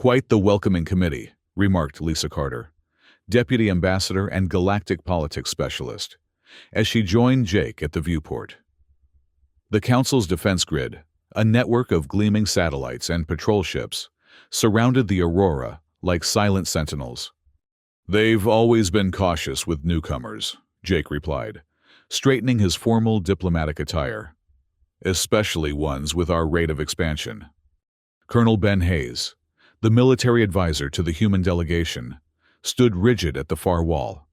Quite the welcoming committee, remarked Lisa Carter, deputy ambassador and galactic politics specialist, as she joined Jake at the viewport. The Council's defense grid, a network of gleaming satellites and patrol ships, surrounded the Aurora like silent sentinels. "They've always been cautious with newcomers," Jake replied, straightening his formal diplomatic attire, "especially ones with our rate of expansion." Colonel Ben Hayes, the military advisor to the human delegation, stood rigid at the far wall,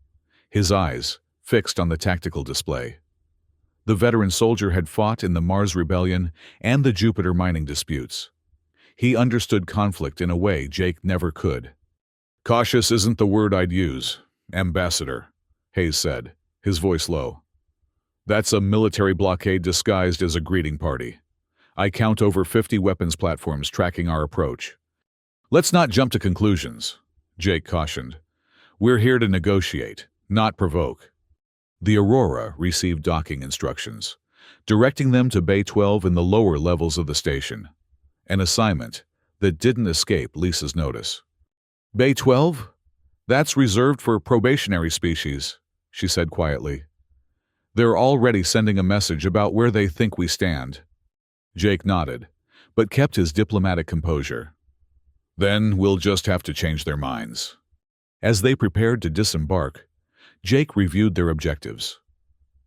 his eyes fixed on the tactical display. The veteran soldier had fought in the Mars Rebellion and the Jupiter mining disputes. He understood conflict in a way Jake never could. "Cautious isn't the word I'd use, Ambassador," Hayes said, his voice low. "That's a military blockade disguised as a greeting party. I count over 50 weapons platforms tracking our approach." "Let's not jump to conclusions," Jake cautioned. "We're here to negotiate, not provoke." The Aurora received docking instructions, directing them to Bay 12 in the lower levels of the station, an assignment that didn't escape Lisa's notice. "Bay 12? That's reserved for probationary species," she said quietly. "They're already sending a message about where they think we stand." Jake nodded, but kept his diplomatic composure. "Then we'll just have to change their minds." As they prepared to disembark, Jake reviewed their objectives.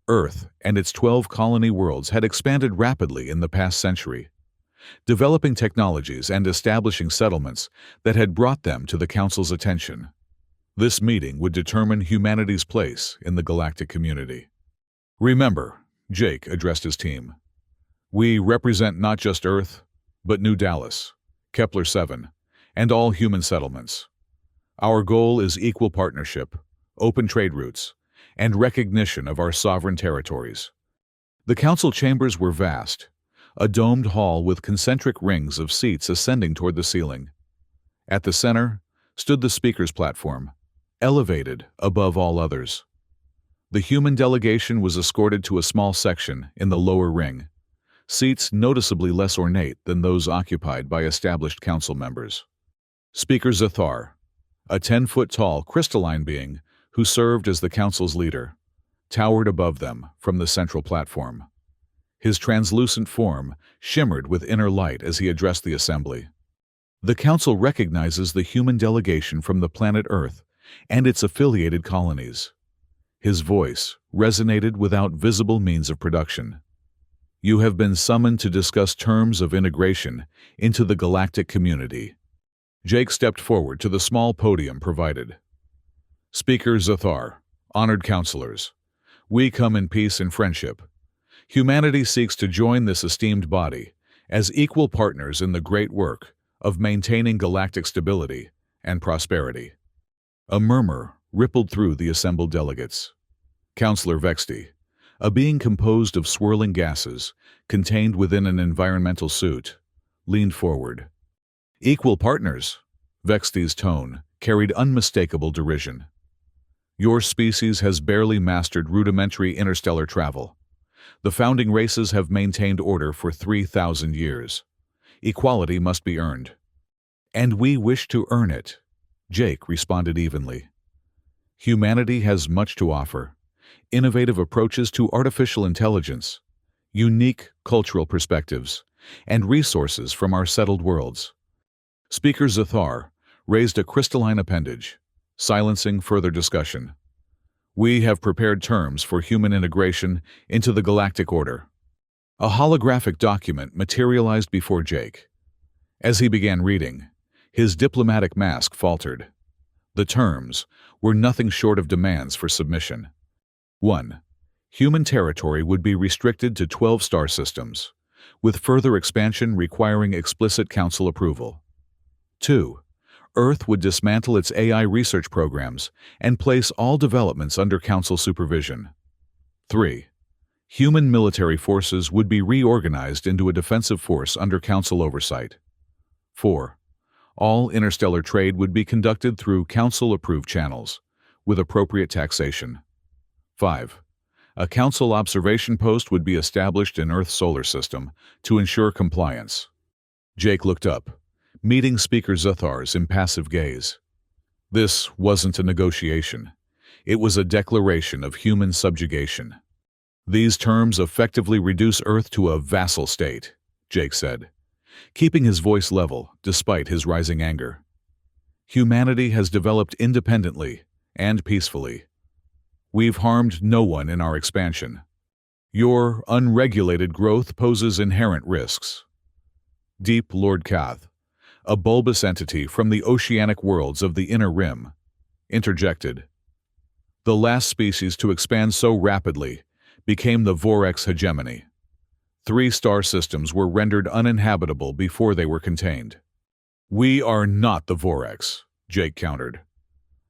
Earth and its 12 colony worlds had expanded rapidly in the past century, developing technologies and establishing settlements that had brought them to the Council's attention. This meeting would determine humanity's place in the galactic community. "Remember," Jake addressed his team, "we represent not just Earth, but New Dallas, Kepler 7, and all human settlements. Our goal is equal partnership, open trade routes, and recognition of our sovereign territories." The council chambers were vast, a domed hall with concentric rings of seats ascending toward the ceiling. At the center stood the speaker's platform, elevated above all others. The human delegation was escorted to a small section in the lower ring, seats noticeably less ornate than those occupied by established council members. Speaker Zathar, a 10-foot-tall crystalline being who served as the council's leader, towered above them from the central platform. His translucent form shimmered with inner light as he addressed the assembly. "The council recognizes the human delegation from the planet Earth and its affiliated colonies." His voice resonated without visible means of production. "You have been summoned to discuss terms of integration into the galactic community." Jake stepped forward to the small podium provided. "Speaker Zathar, honored counselors, we come in peace and friendship. Humanity seeks to join this esteemed body as equal partners in the great work of maintaining galactic stability and prosperity." A murmur rippled through the assembled delegates. Counselor Vexty, a being composed of swirling gases contained within an environmental suit, leaned forward. "Equal partners," Vexty's tone carried unmistakable derision. "Your species has barely mastered rudimentary interstellar travel. The founding races have maintained order for 3,000 years. Equality must be earned." "And we wish to earn it," Jake responded evenly. "Humanity has much to offer. Innovative approaches to artificial intelligence, unique cultural perspectives, and resources from our settled worlds." Speaker Zathar raised a crystalline appendage, silencing further discussion. "We have prepared terms for human integration into the galactic order." A holographic document materialized before Jake. As he began reading, his diplomatic mask faltered. The terms were nothing short of demands for submission. 1. Human territory would be restricted to 12 star systems, with further expansion requiring explicit council approval. 2. Earth would dismantle its AI research programs and place all developments under council supervision. 3. Human military forces would be reorganized into a defensive force under council oversight. 4. All interstellar trade would be conducted through council-approved channels, with appropriate taxation. 5. A council observation post would be established in Earth's solar system to ensure compliance. Jake looked up, meeting Speaker Zuthar's impassive gaze. This wasn't a negotiation. It was a declaration of human subjugation. These terms effectively reduce Earth to a vassal state, Jake said, keeping his voice level despite his rising anger. Humanity has developed independently and peacefully. We've harmed no one in our expansion. Your unregulated growth poses inherent risks. Deep Lord Kath, a bulbous entity from the oceanic worlds of the Inner Rim, interjected. The last species to expand so rapidly became the Vorex hegemony. 3 star systems were rendered uninhabitable before they were contained. We are not the Vorex, Jake countered.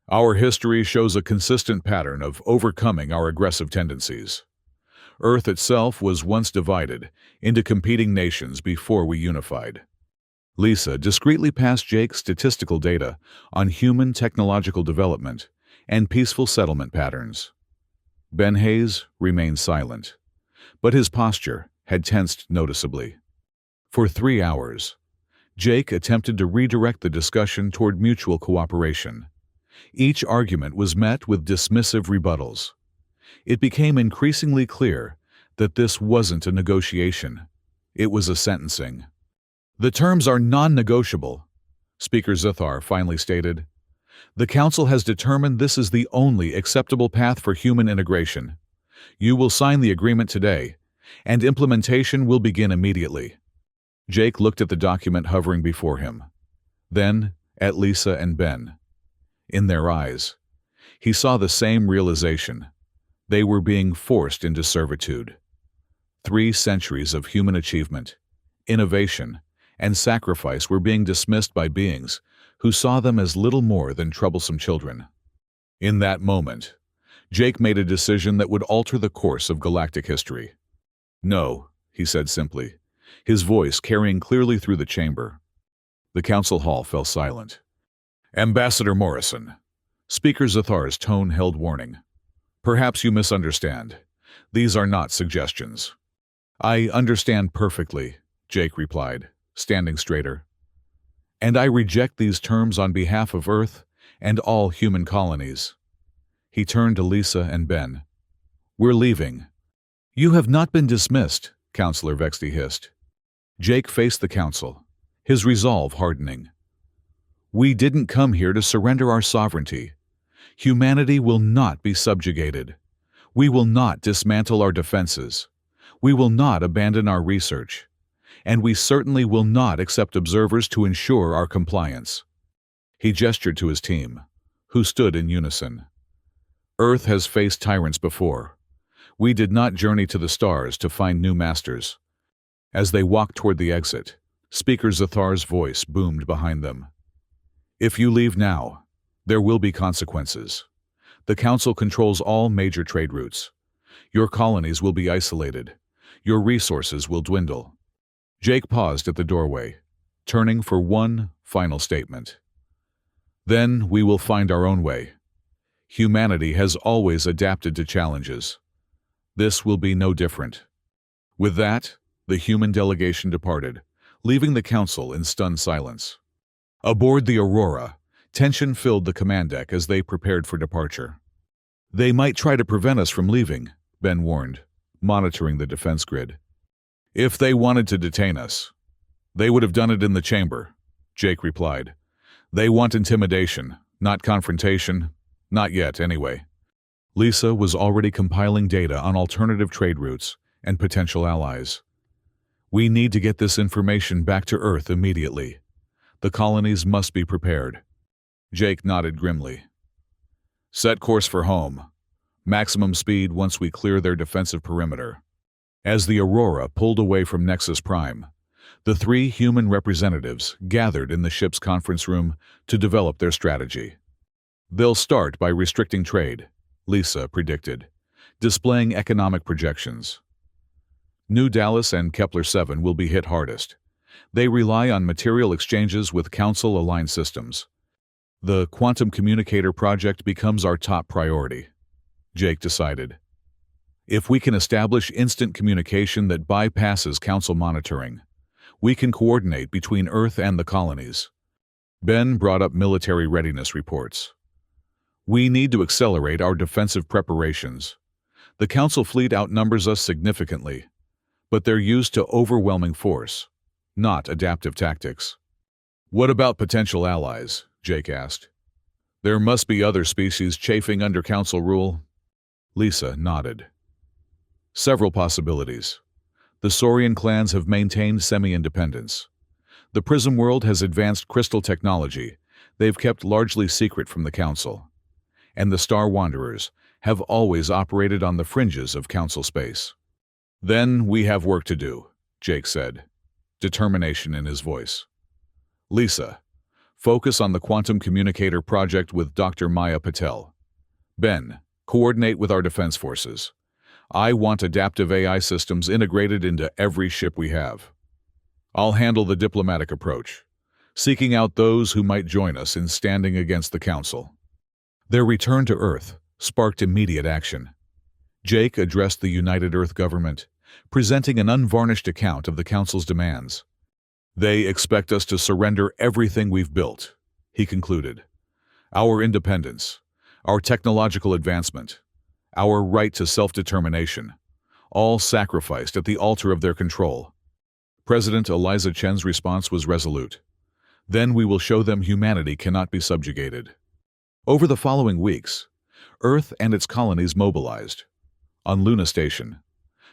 Our history shows a consistent pattern of overcoming our aggressive tendencies. Earth itself was once divided into competing nations before we unified. Lisa discreetly passed Jake statistical data on human technological development and peaceful settlement patterns. Ben Hayes remained silent, but his posture had tensed noticeably. For 3 hours, Jake attempted to redirect the discussion toward mutual cooperation. Each argument was met with dismissive rebuttals. It became increasingly clear that this wasn't a negotiation. It was a sentencing. The terms are non-negotiable, Speaker Zuthar finally stated. The Council has determined this is the only acceptable path for human integration. You will sign the agreement today, and implementation will begin immediately. Jake looked at the document hovering before him, then at Lisa and Ben. In their eyes, he saw the same realization. They were being forced into servitude. 3 centuries of human achievement, innovation, and sacrifice were being dismissed by beings who saw them as little more than troublesome children. In that moment, Jake made a decision that would alter the course of galactic history. No, he said simply, his voice carrying clearly through the chamber. The council hall fell silent. Ambassador Morrison, Speaker Zathar's tone held warning. Perhaps you misunderstand. These are not suggestions. I understand perfectly, Jake replied, standing straighter. And I reject these terms on behalf of Earth and all human colonies. He turned to Lisa and Ben. We're leaving. You have not been dismissed, Counselor Vexty hissed. Jake faced the council, his resolve hardening. We didn't come here to surrender our sovereignty. Humanity will not be subjugated. We will not dismantle our defenses. We will not abandon our research. And we certainly will not accept observers to ensure our compliance. He gestured to his team, who stood in unison. Earth has faced tyrants before. We did not journey to the stars to find new masters. As they walked toward the exit, Speaker Zathar's voice boomed behind them. If you leave now, there will be consequences. The Council controls all major trade routes. Your colonies will be isolated. Your resources will dwindle. Jake paused at the doorway, turning for one final statement. Then we will find our own way. Humanity has always adapted to challenges. This will be no different. With that, the human delegation departed, leaving the council in stunned silence. Aboard the Aurora, tension filled the command deck as they prepared for departure. They might try to prevent us from leaving, Ben warned, monitoring the defense grid. If they wanted to detain us, they would have done it in the chamber, Jake replied. They want intimidation, not confrontation. Not yet, anyway. Lisa was already compiling data on alternative trade routes and potential allies. We need to get this information back to Earth immediately. The colonies must be prepared. Jake nodded grimly. Set course for home. Maximum speed once we clear their defensive perimeter. As the Aurora pulled away from Nexus Prime, the 3 human representatives gathered in the ship's conference room to develop their strategy. They'll start by restricting trade, Lisa predicted, displaying economic projections. New Dallas and Kepler-7 will be hit hardest. They rely on material exchanges with Council-aligned systems. The Quantum Communicator project becomes our top priority, Jake decided. If we can establish instant communication that bypasses Council monitoring, We can coordinate between Earth and the colonies. Ben brought up military readiness reports. We need to accelerate our defensive preparations. The Council fleet outnumbers us significantly, but they're used to overwhelming force, not adaptive tactics. What about potential allies? Jake asked. There must be other species chafing under Council rule. Lisa nodded. Several possibilities. The Saurian clans have maintained semi-independence. The Prism world has advanced crystal technology they've kept largely secret from the Council. And the Star Wanderers have always operated on the fringes of Council space. Then we have work to do, Jake said, determination in his voice. Lisa, focus on the quantum communicator project with Dr. Maya Patel. Ben, coordinate with our defense forces. I want adaptive AI systems integrated into every ship we have. I'll handle the diplomatic approach, seeking out those who might join us in standing against the Council. Their return to Earth sparked immediate action. Jake addressed the United Earth government, presenting an unvarnished account of the Council's demands. They expect us to surrender everything we've built, he concluded. Our independence, our technological advancement, our right to self-determination, all sacrificed at the altar of their control. President Eliza Chen's response was resolute. Then we will show them humanity cannot be subjugated. Over the following weeks, Earth and its colonies mobilized. On Luna Station,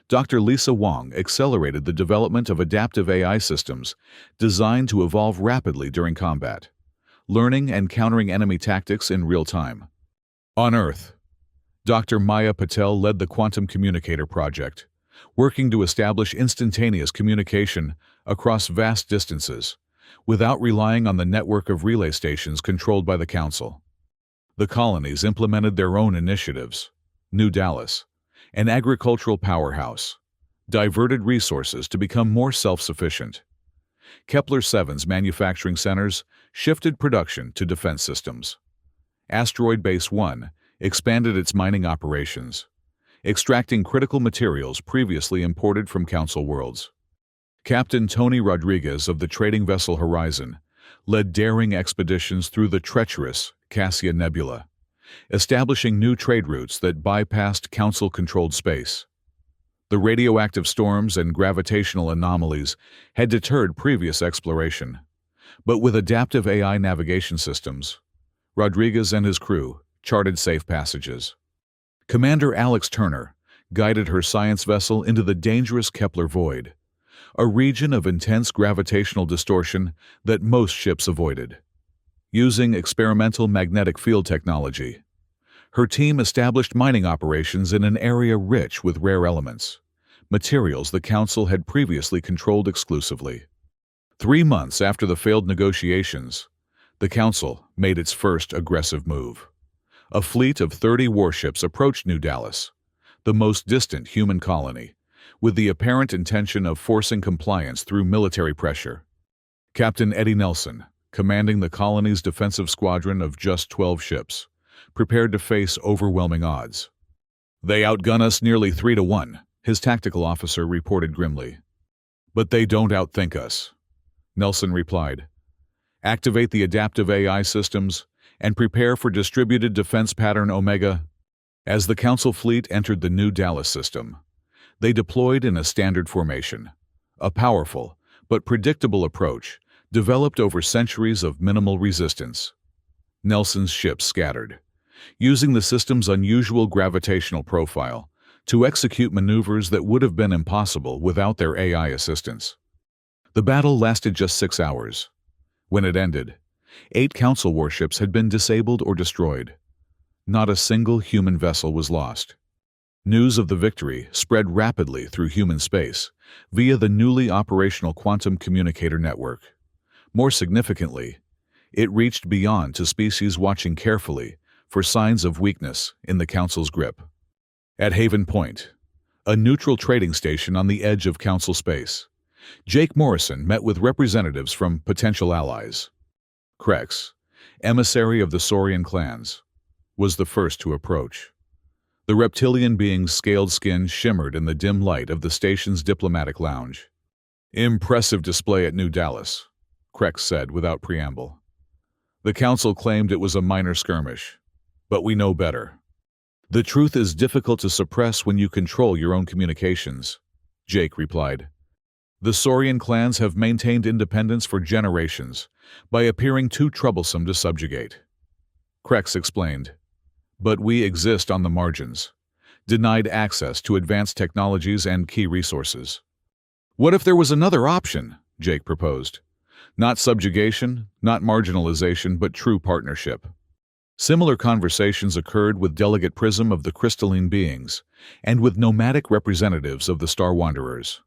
Dr. Lisa Wong accelerated the development of adaptive AI systems designed to evolve rapidly during combat, learning and countering enemy tactics in real time. On Earth, Dr. Maya Patel led the Quantum Communicator Project, working to establish instantaneous communication across vast distances, without relying on the network of relay stations controlled by the Council. The colonies implemented their own initiatives. New Dallas, an agricultural powerhouse, diverted resources to become more self-sufficient. Kepler-7's manufacturing centers shifted production to defense systems. Asteroid Base 1 expanded its mining operations, extracting critical materials previously imported from Council worlds. Captain Tony Rodriguez of the trading vessel Horizon led daring expeditions through the treacherous Cassia Nebula, establishing new trade routes that bypassed Council-controlled space. The radioactive storms and gravitational anomalies had deterred previous exploration, but with adaptive AI navigation systems, Rodriguez and his crew charted safe passages. Commander Alex Turner guided her science vessel into the dangerous Kepler void, a region of intense gravitational distortion that most ships avoided. Using experimental magnetic field technology, her team established mining operations in an area rich with rare elements, materials the Council had previously controlled exclusively. 3 months after the failed negotiations, the Council made its first aggressive move. A fleet of 30 warships approached New Dallas, the most distant human colony, with the apparent intention of forcing compliance through military pressure. Captain Eddie Nelson, commanding the colony's defensive squadron of just 12 ships, prepared to face overwhelming odds. They outgun us nearly 3-1, his tactical officer reported grimly. But they don't outthink us, Nelson replied. Activate the adaptive AI systems and prepare for distributed defense pattern Omega. As the Council fleet entered the New Dallas system, they deployed in a standard formation, a powerful but predictable approach developed over centuries of minimal resistance. Nelson's ships scattered, using the system's unusual gravitational profile to execute maneuvers that would have been impossible without their AI assistance. The battle lasted just 6 hours. When it ended, 8 Council warships had been disabled or destroyed. Not a single human vessel was lost. News of the victory spread rapidly through human space via the newly operational quantum communicator network. More significantly, it reached beyond to species watching carefully for signs of weakness in the Council's grip. At Haven Point, a neutral trading station on the edge of Council space, Jake Morrison met with representatives from potential allies. Krex, emissary of the Saurian clans, was the first to approach. The reptilian being's scaled skin shimmered in the dim light of the station's diplomatic lounge. Impressive display at New Dallas, Krex said without preamble. The council claimed it was a minor skirmish, but we know better. The truth is difficult to suppress when you control your own communications, Jake replied. The Saurian clans have maintained independence for generations by appearing too troublesome to subjugate. Krex explained. But we exist on the margins, denied access to advanced technologies and key resources. What if there was another option? Jake proposed. Not subjugation, not marginalization, but true partnership. Similar conversations occurred with Delegate Prism of the Crystalline Beings and with nomadic representatives of the Star Wanderers.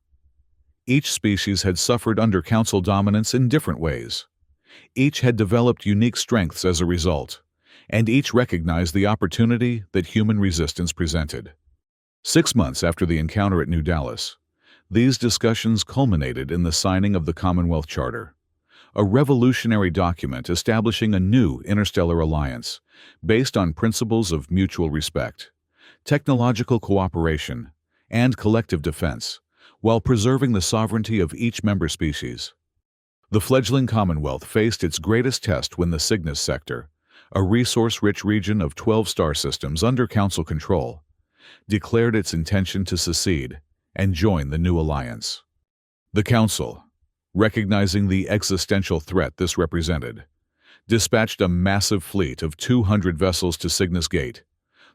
Each species had suffered under Council dominance in different ways. Each had developed unique strengths as a result, and each recognized the opportunity that human resistance presented. 6 months after the encounter at New Dallas, these discussions culminated in the signing of the Commonwealth Charter, a revolutionary document establishing a new interstellar alliance based on principles of mutual respect, technological cooperation, and collective defense, while preserving the sovereignty of each member species. The fledgling Commonwealth faced its greatest test when the Cygnus sector, a resource-rich region of 12 star systems under Council control, declared its intention to secede and join the new alliance. The Council, recognizing the existential threat this represented, dispatched a massive fleet of 200 vessels to Cygnus Gate,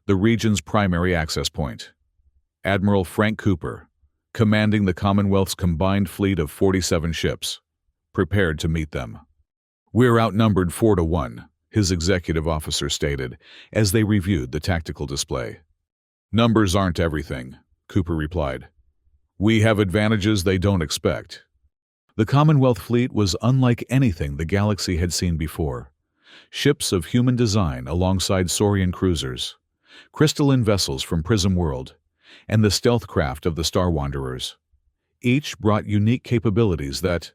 the region's primary access point. Admiral Frank Cooper, commanding the Commonwealth's combined fleet of 47 ships, prepared to meet them. "We're outnumbered 4-1, his executive officer stated as they reviewed the tactical display. "Numbers aren't everything," Cooper replied. "We have advantages they don't expect." The Commonwealth fleet was unlike anything the galaxy had seen before. Ships of human design alongside Saurian cruisers, crystalline vessels from Prism World, and the stealth craft of the Star Wanderers. Each brought unique capabilities that,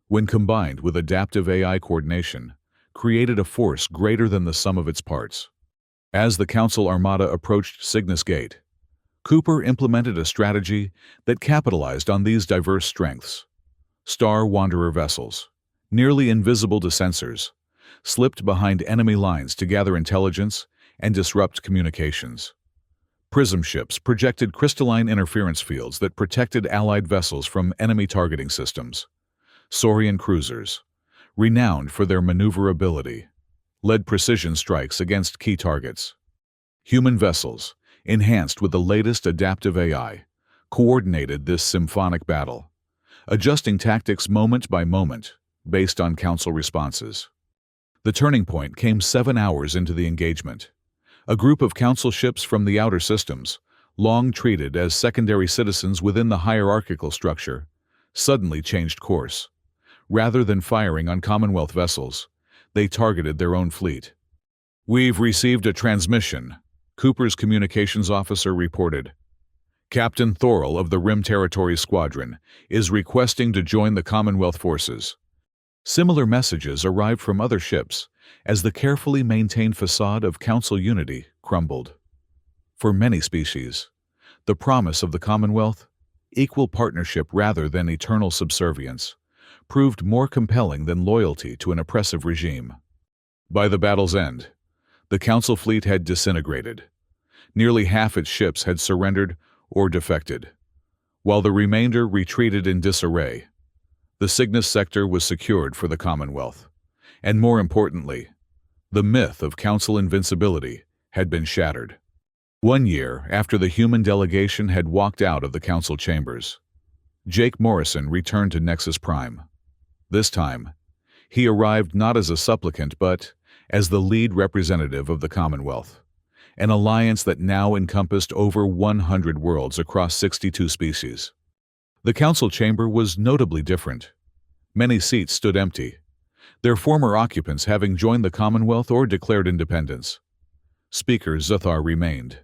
when combined with adaptive AI coordination, created a force greater than the sum of its parts. As the Council Armada approached Cygnus Gate, Cooper implemented a strategy that capitalized on these diverse strengths. Star Wanderer vessels, nearly invisible to sensors, slipped behind enemy lines to gather intelligence and disrupt communications. Prism ships projected crystalline interference fields that protected Allied vessels from enemy targeting systems. Saurian cruisers, renowned for their maneuverability, led precision strikes against key targets. Human vessels, enhanced with the latest adaptive AI, coordinated this symphonic battle, adjusting tactics moment by moment based on Council responses. The turning point came 7 hours into the engagement. A group of Council ships from the outer systems, long treated as secondary citizens within the hierarchical structure, suddenly changed course. Rather than firing on Commonwealth vessels, they targeted their own fleet. "We've received a transmission," Cooper's communications officer reported. "Captain Thorell of the Rim Territory Squadron is requesting to join the Commonwealth forces." Similar messages arrived from other ships as the carefully maintained facade of Council unity crumbled. For many species, the promise of the Commonwealth, equal partnership rather than eternal subservience, proved more compelling than loyalty to an oppressive regime. By the battle's end, the Council fleet had disintegrated. Nearly half its ships had surrendered or defected, while the remainder retreated in disarray. The Cygnus sector was secured for the Commonwealth, and more importantly, the myth of Council invincibility had been shattered. 1 year after the human delegation had walked out of the Council chambers, Jake Morrison returned to Nexus Prime. This time, he arrived not as a supplicant but as the lead representative of the Commonwealth, an alliance that now encompassed over 100 worlds across 62 species. The Council chamber was notably different. Many seats stood empty, their former occupants having joined the Commonwealth or declared independence. Speaker Zuthar remained,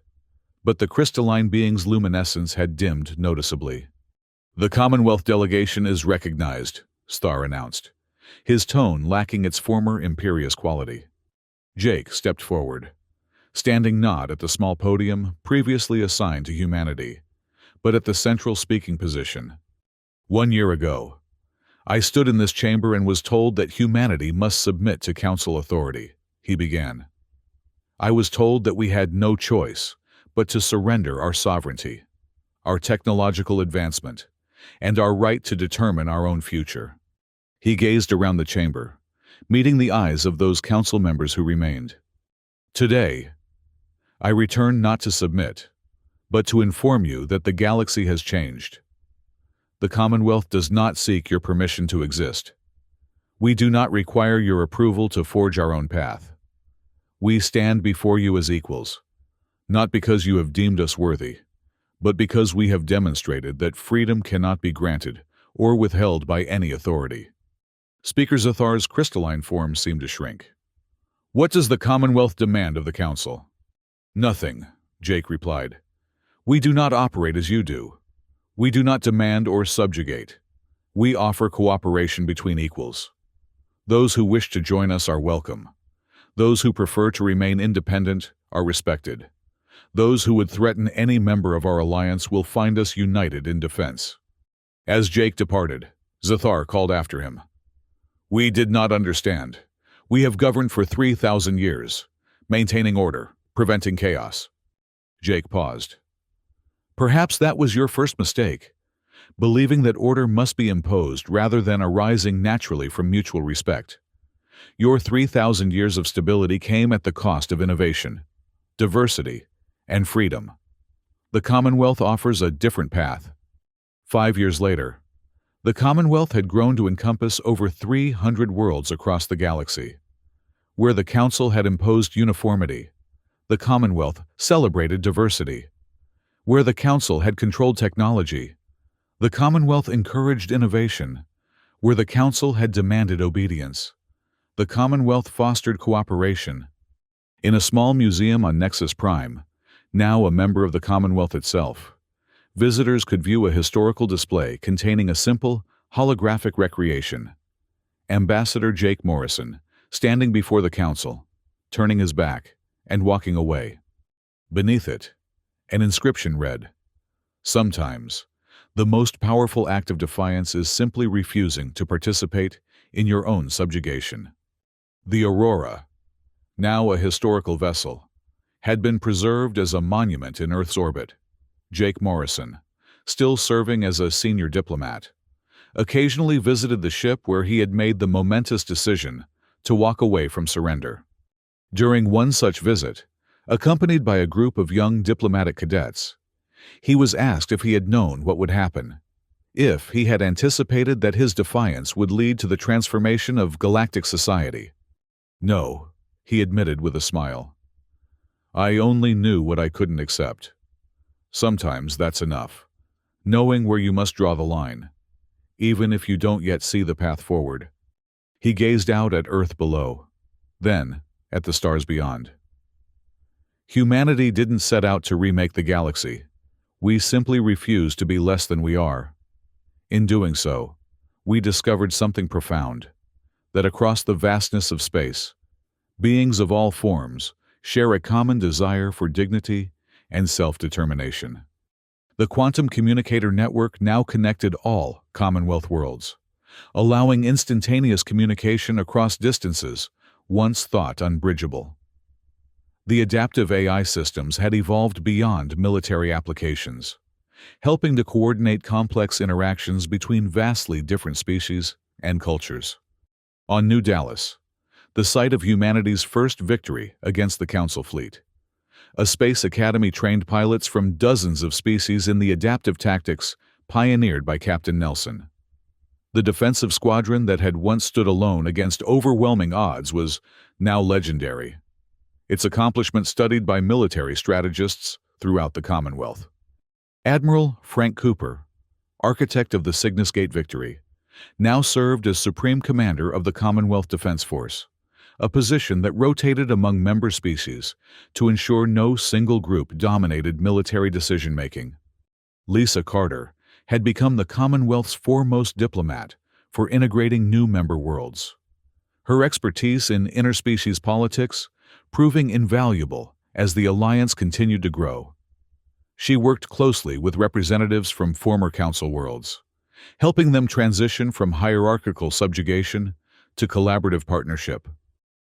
but the crystalline being's luminescence had dimmed noticeably. "The Commonwealth delegation is recognized," Star announced, his tone lacking its former imperious quality. Jake stepped forward, standing not at the small podium previously assigned to humanity, but at the central speaking position. 1 year ago, I stood in this chamber and was told that humanity must submit to council authority, he began. I was told that we had no choice but to surrender our sovereignty, our technological advancement, and our right to determine our own future. He gazed around the chamber, meeting the eyes of those council members who remained. Today, I return not to submit, but to inform you that the galaxy has changed. The Commonwealth does not seek your permission to exist. We do not require your approval to forge our own path. We stand before you as equals, not because you have deemed us worthy, but because we have demonstrated that freedom cannot be granted or withheld by any authority. Speaker Zathar's crystalline form seemed to shrink. What does the Commonwealth demand of the Council? Nothing, Jake replied. We do not operate as you do. We do not demand or subjugate. We offer cooperation between equals. Those who wish to join us are welcome. Those who prefer to remain independent are respected. Those who would threaten any member of our alliance will find us united in defense. As Jake departed, Zathar called after him. We did not understand. We have governed for 3,000 years, maintaining order, preventing chaos. Jake paused. Perhaps that was your first mistake, believing that order must be imposed rather than arising naturally from mutual respect. Your 3,000 years of stability came at the cost of innovation, diversity, and freedom. The Commonwealth offers a different path. 5 years later, the Commonwealth had grown to encompass over 300 worlds across the galaxy. Where the Council had imposed uniformity, the Commonwealth celebrated diversity. Where the Council had controlled technology, the Commonwealth encouraged innovation. Where the Council had demanded obedience, the Commonwealth fostered cooperation. In a small museum on Nexus Prime, now a member of the Commonwealth itself, visitors could view a historical display containing a simple, holographic recreation. Ambassador Jake Morrison, standing before the Council, turning his back and walking away. Beneath it, an inscription read, "Sometimes, the most powerful act of defiance is simply refusing to participate in your own subjugation." The Aurora, now a historical vessel, had been preserved as a monument in Earth's orbit. Jake Morrison, still serving as a senior diplomat, occasionally visited the ship where he had made the momentous decision to walk away from surrender. During one such visit, accompanied by a group of young diplomatic cadets, he was asked if he had known what would happen, if he had anticipated that his defiance would lead to the transformation of galactic society. No, he admitted with a smile. I only knew what I couldn't accept. Sometimes that's enough, knowing where you must draw the line, even if you don't yet see the path forward. He gazed out at Earth below, then at the stars beyond. Humanity didn't set out to remake the galaxy. We simply refused to be less than we are. In doing so, we discovered something profound, that across the vastness of space, beings of all forms share a common desire for dignity and self-determination. The quantum communicator network now connected all Commonwealth worlds, allowing instantaneous communication across distances once thought unbridgeable. The adaptive AI systems had evolved beyond military applications, helping to coordinate complex interactions between vastly different species and cultures. On New Dallas, the site of humanity's first victory against the Council fleet, a Space Academy trained pilots from dozens of species in the adaptive tactics pioneered by Captain Nelson. The defensive squadron that had once stood alone against overwhelming odds was now legendary, its accomplishment studied by military strategists throughout the Commonwealth. Admiral Frank Cooper, architect of the Cygnus Gate victory, now served as Supreme Commander of the Commonwealth Defense Force, a position that rotated among member species to ensure no single group dominated military decision-making. Lisa Carter had become the Commonwealth's foremost diplomat for integrating new member worlds. Her expertise in interspecies politics proving invaluable as the alliance continued to grow. She worked closely with representatives from former Council worlds, helping them transition from hierarchical subjugation to collaborative partnership.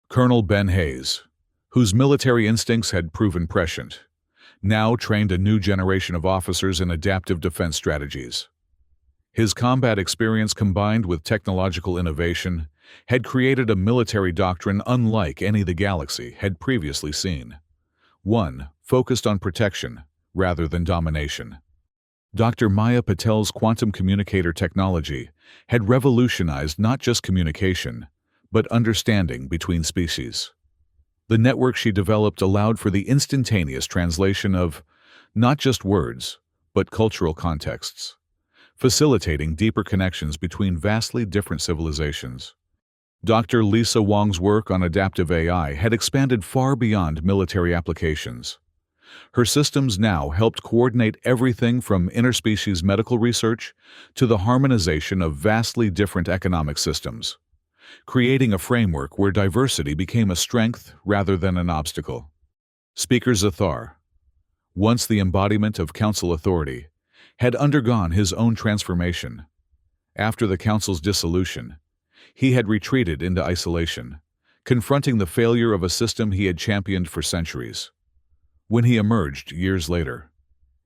Colonel Ben Hayes, whose military instincts had proven prescient, now trained a new generation of officers in adaptive defense strategies. His combat experience combined with technological innovation had created a military doctrine unlike any the galaxy had previously seen. One focused on protection rather than domination. Dr. Maya Patel's quantum communicator technology had revolutionized not just communication, but understanding between species. The network she developed allowed for the instantaneous translation of not just words, but cultural contexts, facilitating deeper connections between vastly different civilizations. Dr. Lisa Wong's work on adaptive AI had expanded far beyond military applications. Her systems now helped coordinate everything from interspecies medical research to the harmonization of vastly different economic systems, creating a framework where diversity became a strength rather than an obstacle. Speaker Zathar, once the embodiment of council authority, had undergone his own transformation. After the council's dissolution, he had retreated into isolation, confronting the failure of a system he had championed for centuries. When he emerged years later,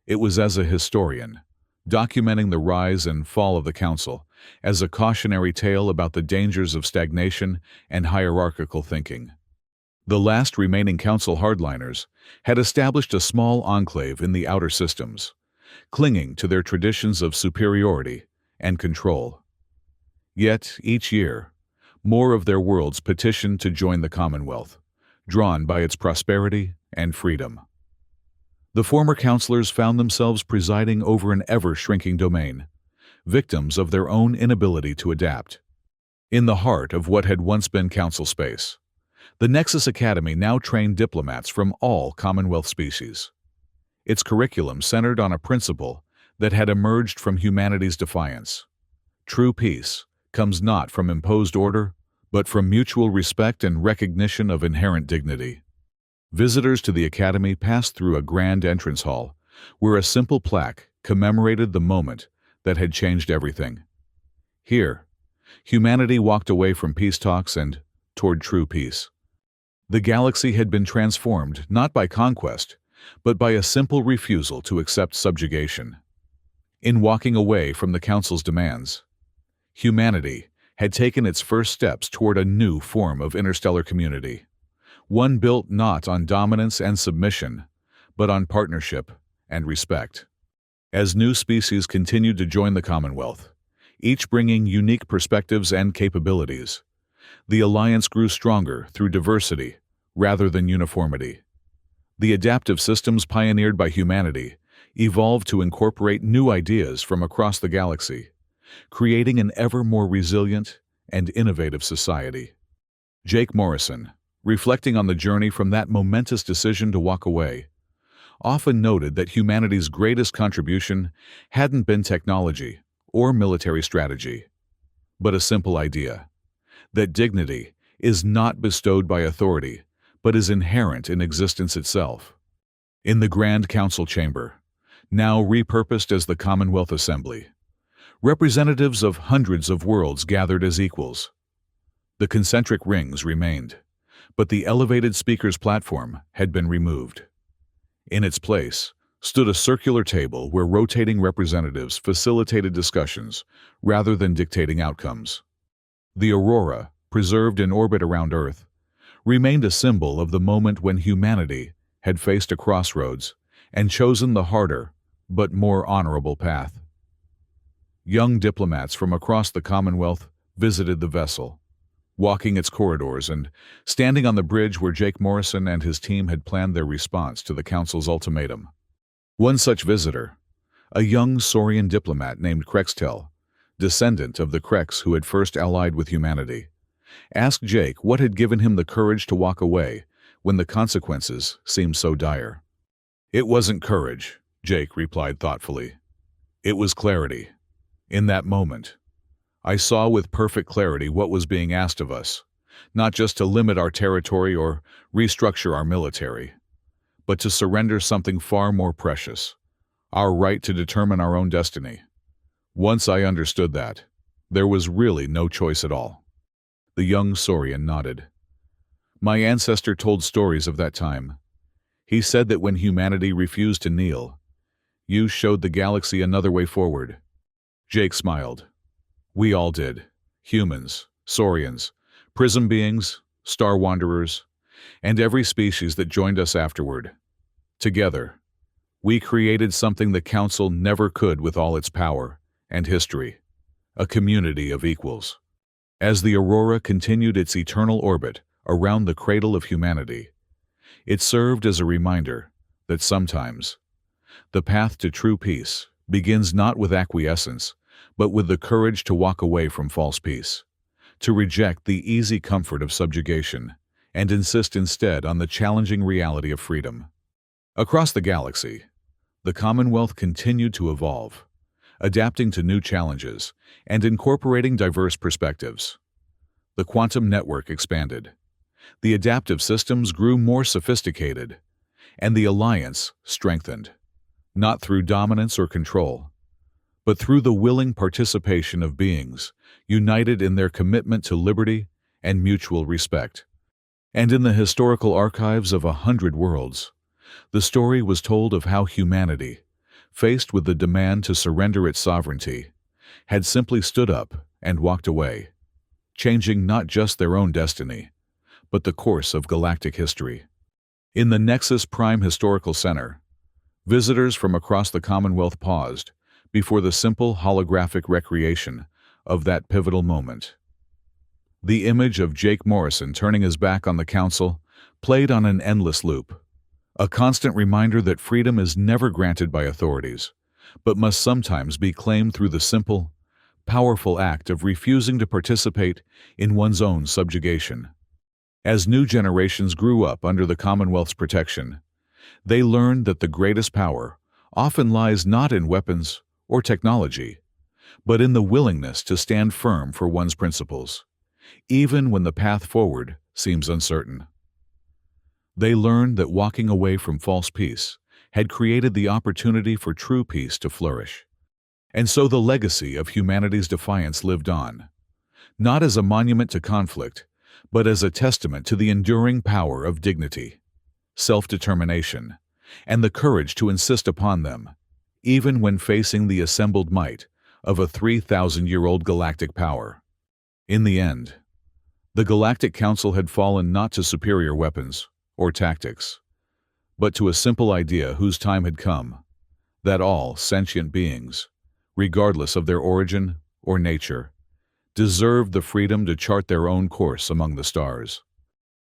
it was as a historian, documenting the rise and fall of the council as a cautionary tale about the dangers of stagnation and hierarchical thinking. The last remaining council hardliners had established a small enclave in the outer systems, clinging to their traditions of superiority and control. Yet, each year, more of their worlds petitioned to join the Commonwealth, drawn by its prosperity and freedom. The former councilors found themselves presiding over an ever-shrinking domain, victims of their own inability to adapt. In the heart of what had once been council space, the Nexus Academy now trained diplomats from all Commonwealth species. Its curriculum centered on a principle that had emerged from humanity's defiance. True peace comes not from imposed order, but from mutual respect and recognition of inherent dignity. Visitors to the Academy passed through a grand entrance hall, where a simple plaque commemorated the moment that had changed everything. Here, humanity walked away from peace talks and toward true peace. The galaxy had been transformed not by conquest, but by a simple refusal to accept subjugation. In walking away from the Council's demands, humanity had taken its first steps toward a new form of interstellar community, one built not on dominance and submission, but on partnership and respect. As new species continued to join the Commonwealth, each bringing unique perspectives and capabilities, the alliance grew stronger through diversity rather than uniformity. The adaptive systems pioneered by humanity evolved to incorporate new ideas from across the galaxy, creating an ever more resilient and innovative society. Jake Morrison, reflecting on the journey from that momentous decision to walk away, often noted that humanity's greatest contribution hadn't been technology or military strategy, but a simple idea, that dignity is not bestowed by authority, but is inherent in existence itself. In the Grand Council Chamber, now repurposed as the Commonwealth Assembly, representatives of hundreds of worlds gathered as equals. The concentric rings remained, but the elevated speaker's platform had been removed. In its place stood a circular table where rotating representatives facilitated discussions rather than dictating outcomes. The Aurora, preserved in orbit around Earth, remained a symbol of the moment when humanity had faced a crossroads and chosen the harder but more honorable path. Young diplomats from across the Commonwealth visited the vessel, walking its corridors and standing on the bridge where Jake Morrison and his team had planned their response to the Council's ultimatum. One such visitor, a young Saurian diplomat named Krextel, descendant of the Krex who had first allied with humanity, asked Jake what had given him the courage to walk away when the consequences seemed so dire. "It wasn't courage," Jake replied thoughtfully. "It was clarity. In that moment, I saw with perfect clarity what was being asked of us, not just to limit our territory or restructure our military, but to surrender something far more precious, our right to determine our own destiny. Once I understood that, there was really no choice at all. The young Saurian nodded. My ancestor told stories of that time. He said that when humanity refused to kneel, you showed the galaxy another way forward. Jake smiled. We all did. Humans, Saurians, prism beings, star wanderers, and every species that joined us afterward. Together, we created something the Council never could with all its power and history, a community of equals. As the Aurora continued its eternal orbit around the cradle of humanity, it served as a reminder that sometimes the path to true peace begins not with acquiescence, but with the courage to walk away from false peace, to reject the easy comfort of subjugation, and insist instead on the challenging reality of freedom. Across the galaxy, the Commonwealth continued to evolve, adapting to new challenges and incorporating diverse perspectives. The quantum network expanded, the adaptive systems grew more sophisticated, and the alliance strengthened, not through dominance or control, but through the willing participation of beings united in their commitment to liberty and mutual respect. And in the historical archives of 100 worlds, the story was told of how humanity, faced with the demand to surrender its sovereignty, had simply stood up and walked away, changing not just their own destiny, but the course of galactic history. In the Nexus Prime Historical Center, visitors from across the Commonwealth paused before the simple holographic recreation of that pivotal moment. The image of Jake Morrison turning his back on the Council played on an endless loop, a constant reminder that freedom is never granted by authorities, but must sometimes be claimed through the simple, powerful act of refusing to participate in one's own subjugation. As new generations grew up under the Commonwealth's protection, they learned that the greatest power often lies not in weapons or technology, but in the willingness to stand firm for one's principles, even when the path forward seems uncertain. They learned that walking away from false peace had created the opportunity for true peace to flourish. And so the legacy of humanity's defiance lived on, not as a monument to conflict, but as a testament to the enduring power of dignity, self-determination, and the courage to insist upon them, even when facing the assembled might of a 3,000-year-old galactic power. In the end, the Galactic Council had fallen not to superior weapons or tactics, but to a simple idea whose time had come, that all sentient beings, regardless of their origin or nature, deserved the freedom to chart their own course among the stars.